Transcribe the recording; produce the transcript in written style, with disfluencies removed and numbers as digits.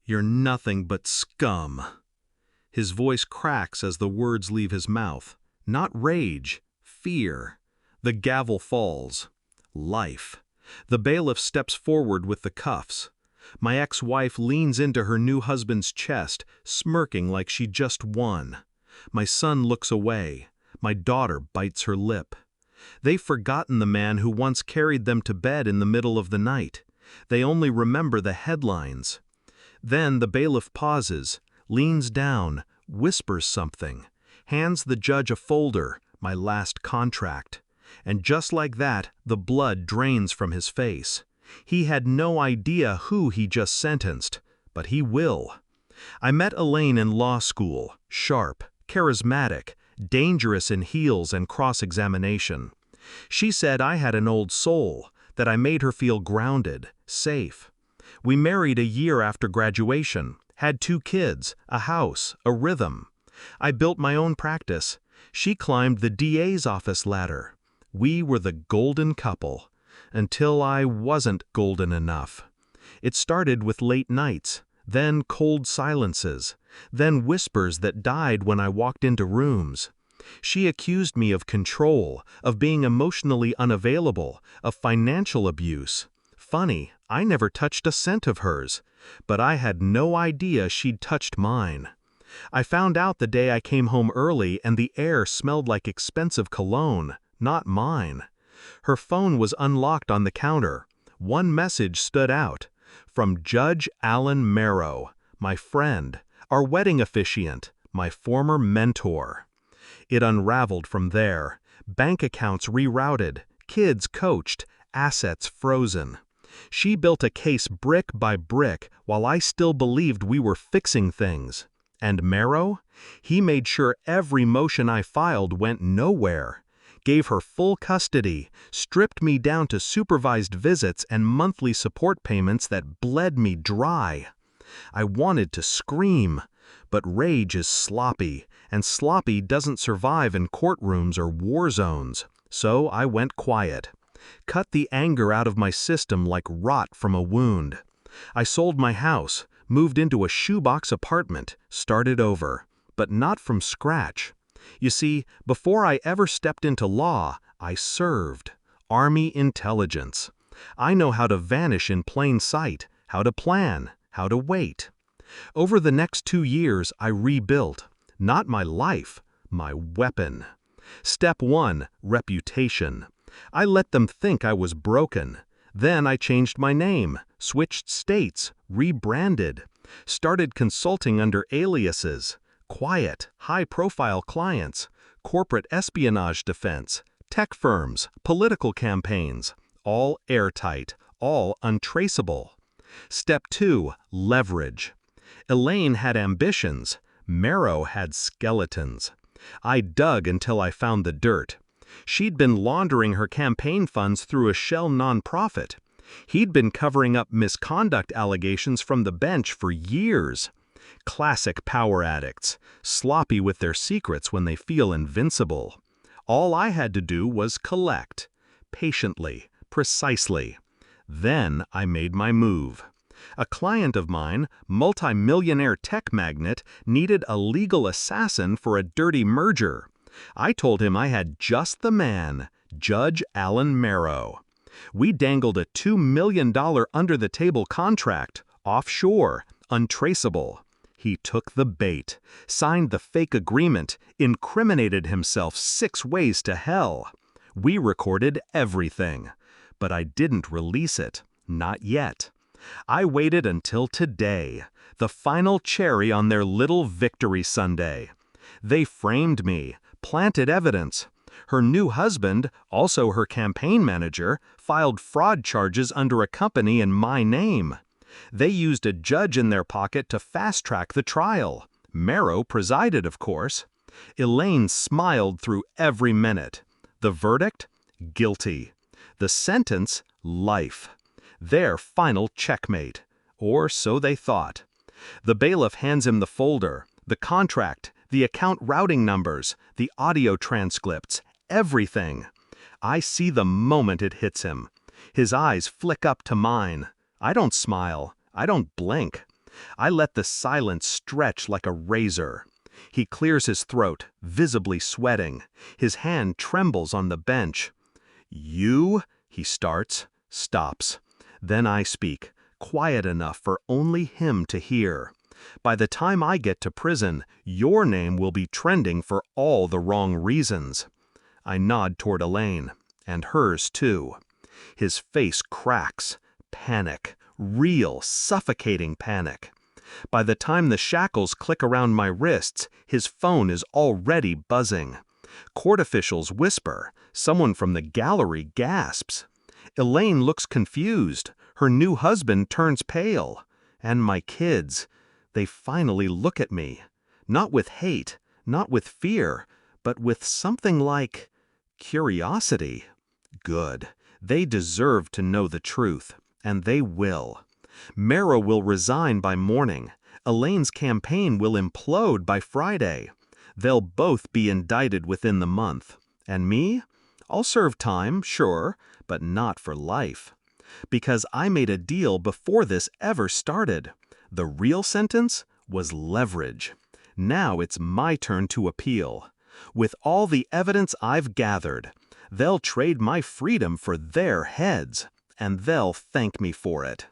You're nothing but scum." His voice cracks as the words leave his mouth. Not rage, fear. The gavel falls. Life. The bailiff steps forward with the cuffs. My ex-wife leans into her new husband's chest, smirking like she just won. My son looks away. My daughter bites her lip. They've forgotten the man who once carried them to bed in the middle of the night. They only remember the headlines. Then the bailiff pauses, leans down, whispers something, hands the judge a folder, my last contract. And just like that, the blood drains from his face. He had no idea who he just sentenced, but he will. I met Elaine in law school, sharp, charismatic, dangerous in heels and cross-examination. She said I had an old soul, that I made her feel grounded, safe. We married a year after graduation, had 2 kids, a house, a rhythm. I built my own practice. She climbed the DA's office ladder. We were the golden couple, until I wasn't golden enough. It started with late nights, then cold silences, then whispers that died when I walked into rooms. She accused me of control, of being emotionally unavailable, of financial abuse. Funny, I never touched a cent of hers, but I had no idea she'd touched mine. I found out the day I came home early and the air smelled like expensive cologne, not mine. Her phone was unlocked on the counter. One message stood out. From Judge Alan Merrow, my friend, our wedding officiant, my former mentor. It unraveled from there. Bank accounts rerouted, kids coached, assets frozen. She built a case brick by brick while I still believed we were fixing things. And Merrow? He made sure every motion I filed went nowhere. Gave her full custody, stripped me down to supervised visits and monthly support payments that bled me dry. I wanted to scream, but rage is sloppy, and sloppy doesn't survive in courtrooms or war zones, so I went quiet. Cut the anger out of my system like rot from a wound. I sold my house, moved into a shoebox apartment, started over, but not from scratch. You see, before I ever stepped into law, I served. Army intelligence. I know how to vanish in plain sight, how to plan, how to wait. Over the next 2 years, I rebuilt. Not my life, my weapon. Step 1, reputation. I let them think I was broken. Then I changed my name, switched states, rebranded. Started consulting under aliases. Quiet, high-profile clients, corporate espionage defense, tech firms, political campaigns, all airtight, all untraceable. Step 2, leverage. Elaine had ambitions. Merrow had skeletons. I dug until I found the dirt. She'd been laundering her campaign funds through a shell nonprofit. He'd been covering up misconduct allegations from the bench for years. Classic power addicts, sloppy with their secrets when they feel invincible. All I had to do was collect, patiently, precisely. Then I made my move. A client of mine, multi-millionaire tech magnate, needed a legal assassin for a dirty merger. I told him I had just the man, Judge Alan Merrow. We dangled a $2 million under-the-table contract, offshore, untraceable. He took the bait, signed the fake agreement, incriminated himself 6 ways to hell. We recorded everything, but I didn't release it, not yet. I waited until today, the final cherry on their little victory sundae. They framed me, planted evidence. Her new husband, also her campaign manager, filed fraud charges under a company in my name. They used a judge in their pocket to fast-track the trial. Merrow presided, of course. Elaine smiled through every minute. The verdict? Guilty. The sentence? Life. Their final checkmate. Or so they thought. The bailiff hands him the folder, the contract, the account routing numbers, the audio transcripts, everything. I see the moment it hits him. His eyes flick up to mine. I don't smile. I don't blink. I let the silence stretch like a razor. He clears his throat, visibly sweating. His hand trembles on the bench. "You?" he starts, stops. Then I speak, quiet enough for only him to hear. "By the time I get to prison, your name will be trending for all the wrong reasons." I nod toward Elaine, and hers too. His face cracks. Panic. Real, suffocating panic. By the time the shackles click around my wrists, his phone is already buzzing. Court officials whisper. Someone from the gallery gasps. Elaine looks confused. Her new husband turns pale. And my kids. They finally look at me. Not with hate, not with fear, but with something like curiosity. Good. They deserve to know the truth, and they will. Mara will resign by morning. Elaine's campaign will implode by Friday. They'll both be indicted within the month. And me? I'll serve time, sure, but not for life. Because I made a deal before this ever started. The real sentence was leverage. Now it's my turn to appeal. With all the evidence I've gathered, they'll trade my freedom for their heads, and they'll thank me for it.